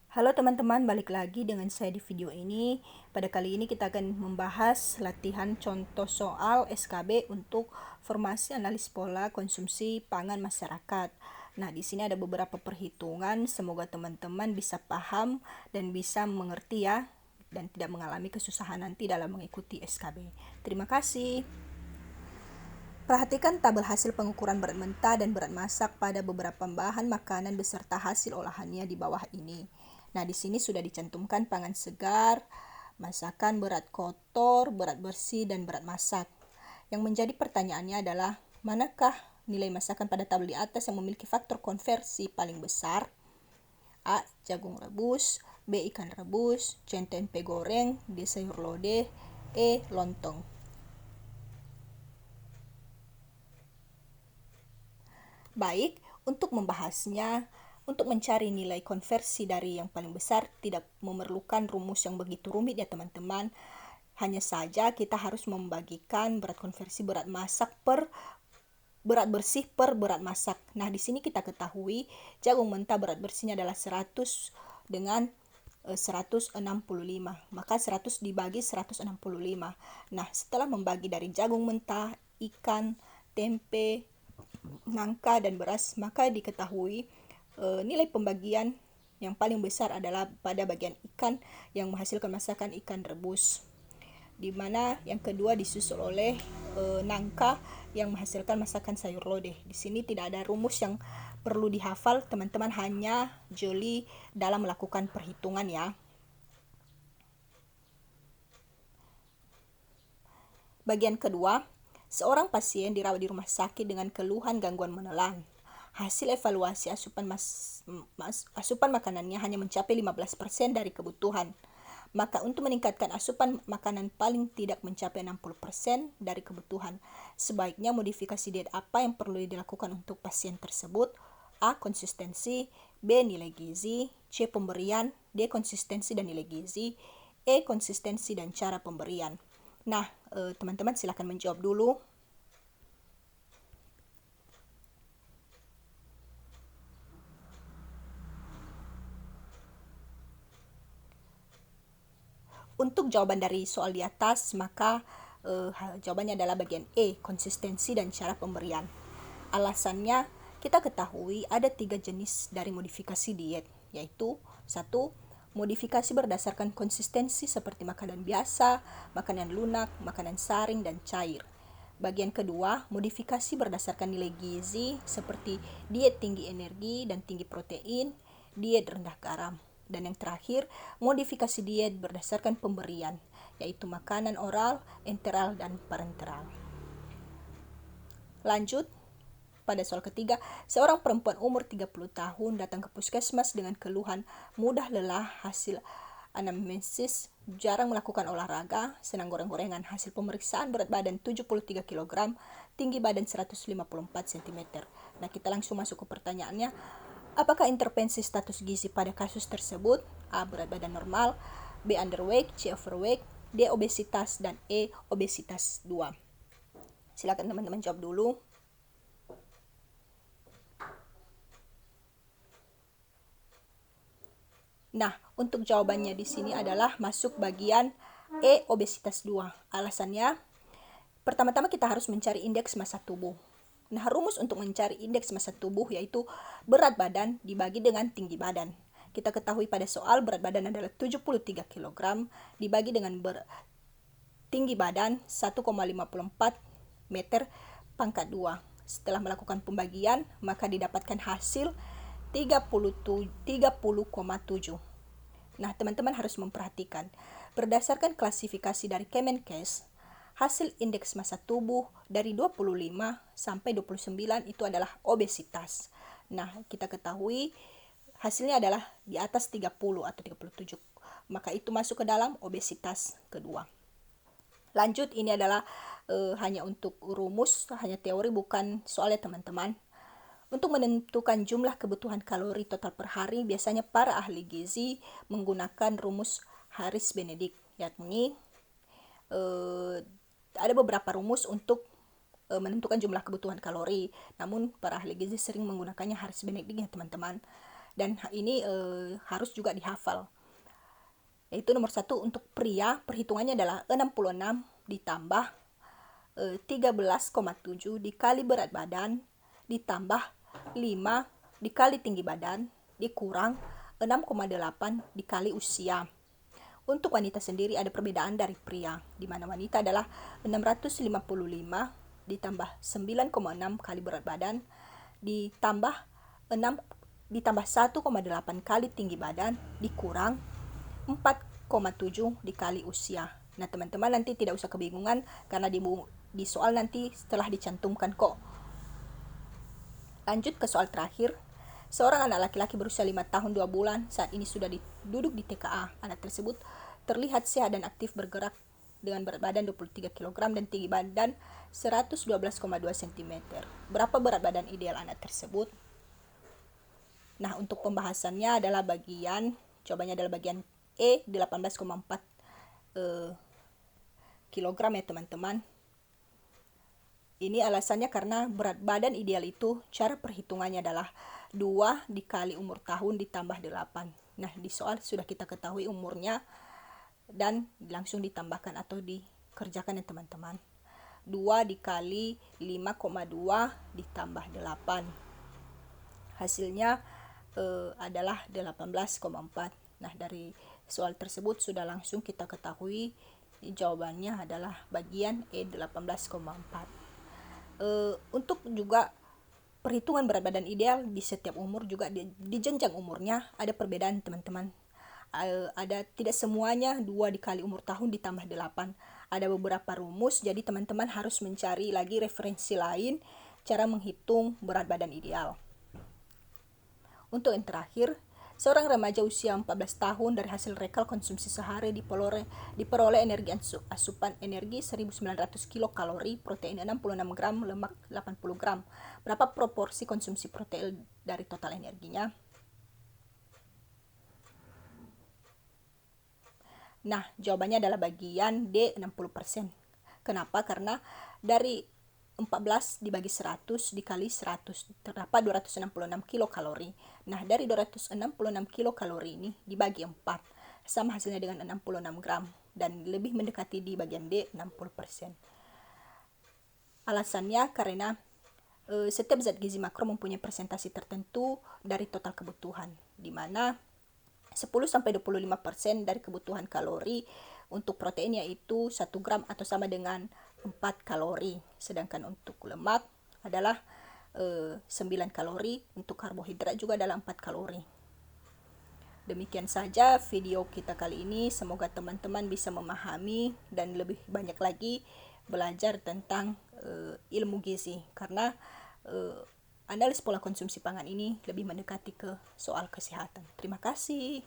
Halo teman-teman, balik lagi dengan saya di video ini. Pada kali ini kita akan membahas latihan contoh soal SKB untuk formasi analis pola konsumsi pangan masyarakat. Nah, di sini ada beberapa perhitungan, semoga teman-teman bisa paham dan bisa mengerti ya, dan tidak mengalami kesusahan nanti dalam mengikuti SKB. Terima kasih. Perhatikan tabel hasil pengukuran berat mentah dan berat masak pada beberapa bahan makanan beserta hasil olahannya di bawah ini. Nah, di sini sudah dicantumkan pangan segar, masakan berat kotor, berat bersih, dan berat masak. Yang menjadi pertanyaannya adalah, manakah nilai masakan pada tabel di atas yang memiliki faktor konversi paling besar? A. Jagung rebus, B. Ikan rebus, C. Tempe goreng, D. Sayur lodeh, E. Lontong. Baik, untuk membahasnya, untuk mencari nilai konversi dari yang paling besar tidak memerlukan rumus yang begitu rumit ya teman-teman. Hanya saja kita harus membagikan berat konversi berat masak per berat bersih per berat masak. Nah, di sini kita ketahui jagung mentah berat bersihnya adalah 100 dengan 165. Maka 100 dibagi 165. Nah, setelah membagi dari jagung mentah, ikan, tempe, nangka, dan beras, maka diketahui nilai pembagian yang paling besar adalah pada bagian ikan yang menghasilkan masakan ikan rebus, di mana yang kedua disusul oleh nangka yang menghasilkan masakan sayur lodeh. Di sini tidak ada rumus yang perlu dihafal, teman-teman hanya jeli dalam melakukan perhitungan ya. Bagian kedua, seorang pasien dirawat di rumah sakit dengan keluhan gangguan menelan. Hasil evaluasi asupan makanannya hanya mencapai 15% dari kebutuhan. Maka untuk meningkatkan asupan makanan paling tidak mencapai 60% dari kebutuhan, sebaiknya modifikasi diet apa yang perlu dilakukan untuk pasien tersebut? A. Konsistensi, B. Nilai gizi, C. Pemberian, D. Konsistensi dan nilai gizi, E. Konsistensi dan cara pemberian. Nah, teman-teman silakan menjawab dulu. Untuk jawaban dari soal di atas, maka jawabannya adalah bagian E, konsistensi dan cara pemberian. Alasannya, kita ketahui ada 3 jenis dari modifikasi diet, yaitu 1. Modifikasi berdasarkan konsistensi seperti makanan biasa, makanan lunak, makanan saring, dan cair. Bagian kedua, modifikasi berdasarkan nilai gizi seperti diet tinggi energi dan tinggi protein, diet rendah garam. Dan yang terakhir, modifikasi diet berdasarkan pemberian, yaitu makanan oral, enteral, dan parenteral. Lanjut, pada soal ketiga, seorang perempuan umur 30 tahun datang ke puskesmas dengan keluhan mudah lelah hasil anamnesis, jarang melakukan olahraga, senang goreng-gorengan. Hasil pemeriksaan berat badan 73 kg, tinggi badan 154 cm. Nah, kita langsung masuk ke pertanyaannya. Apakah intervensi status gizi pada kasus tersebut? A. Berat badan normal, B. Underweight, C. Overweight, D. Obesitas, dan E. Obesitas 2. Silakan teman-teman jawab dulu. Nah, untuk jawabannya di sini adalah masuk bagian E, obesitas 2. Alasannya, pertama-tama kita harus mencari indeks massa tubuh. Nah, rumus untuk mencari indeks massa tubuh yaitu berat badan dibagi dengan tinggi badan. Kita ketahui pada soal berat badan adalah 73 kg dibagi dengan tinggi badan 1,54 meter pangkat 2. Setelah melakukan pembagian, maka didapatkan hasil 30,7. Nah, teman-teman harus memperhatikan, berdasarkan klasifikasi dari Kemenkes, hasil indeks massa tubuh dari 25 sampai 29 itu adalah obesitas. Nah, kita ketahui hasilnya adalah di atas 30 atau 37. Maka itu masuk ke dalam obesitas kedua. Lanjut, ini adalah hanya untuk rumus, hanya teori, bukan soalnya teman-teman. Untuk menentukan jumlah kebutuhan kalori total per hari, biasanya para ahli gizi menggunakan rumus Harris-Benedict, yakni ada beberapa rumus untuk menentukan jumlah kebutuhan kalori. Namun para ahli gizi sering menggunakannya Harris-Benedict ya teman-teman. dan ini harus juga dihafal. Yaitu nomor 1 untuk pria, perhitungannya adalah 66 ditambah 13,7 dikali berat badan ditambah 5 dikali tinggi badan dikurang 6,8 dikali usia. Untuk wanita sendiri ada perbedaan dari pria, di mana wanita adalah 655 ditambah 9,6 kali berat badan ditambah 1,8 kali tinggi badan dikurang 4,7 dikali usia. Nah, teman-teman nanti tidak usah kebingungan karena di soal nanti setelah dicantumkan kok. Lanjut ke soal terakhir. Seorang anak laki-laki berusia 5 tahun 2 bulan saat ini sudah duduk di TKA. Anak tersebut terlihat sehat dan aktif bergerak dengan berat badan 23 kg dan tinggi badan 112,2 cm. Berapa berat badan ideal anak tersebut? Nah, untuk pembahasannya adalah jawabannya adalah bagian E, 18,4 kg ya teman-teman. Ini alasannya karena berat badan ideal itu cara perhitungannya adalah 2 dikali umur tahun ditambah 8. Nah, di soal sudah kita ketahui umurnya dan langsung ditambahkan atau dikerjakan ya teman-teman. 2 dikali 5,2 ditambah 8. Hasilnya adalah 18,4. Nah, dari soal tersebut sudah langsung kita ketahui jawabannya adalah bagian E, 18,4. Untuk juga perhitungan berat badan ideal di setiap umur juga di jenjang umurnya ada perbedaan teman-teman. Ada tidak semuanya 2 dikali umur tahun ditambah 8. Ada beberapa rumus, jadi teman-teman harus mencari lagi referensi lain cara menghitung berat badan ideal. Untuk yang terakhir, seorang remaja usia 14 tahun dari hasil rekal konsumsi sehari diperoleh energi asupan energi 1900 kilokalori, protein 66 gram, lemak 80 gram. Berapa proporsi konsumsi protein dari total energinya? Nah, jawabannya adalah bagian D, 60%. Kenapa? Karena dari 14 dibagi 100 dikali 100 terdapat 266 kilokalori. Nah, dari 266 kilokalori ini dibagi 4 sama hasilnya dengan 66 gram dan lebih mendekati di bagian D, 60%. Alasannya karena setiap zat gizi makro mempunyai persentase tertentu dari total kebutuhan, di mana 10-25% dari kebutuhan kalori untuk protein yaitu 1 gram atau sama dengan 4 kalori. Sedangkan untuk lemak adalah 9 kalori, untuk karbohidrat juga adalah 4 kalori. Demikian saja video kita kali ini. Semoga teman-teman bisa memahami dan lebih banyak lagi belajar tentang ilmu gizi, karena analis pola konsumsi pangan ini lebih mendekati ke soal kesehatan. Terima kasih.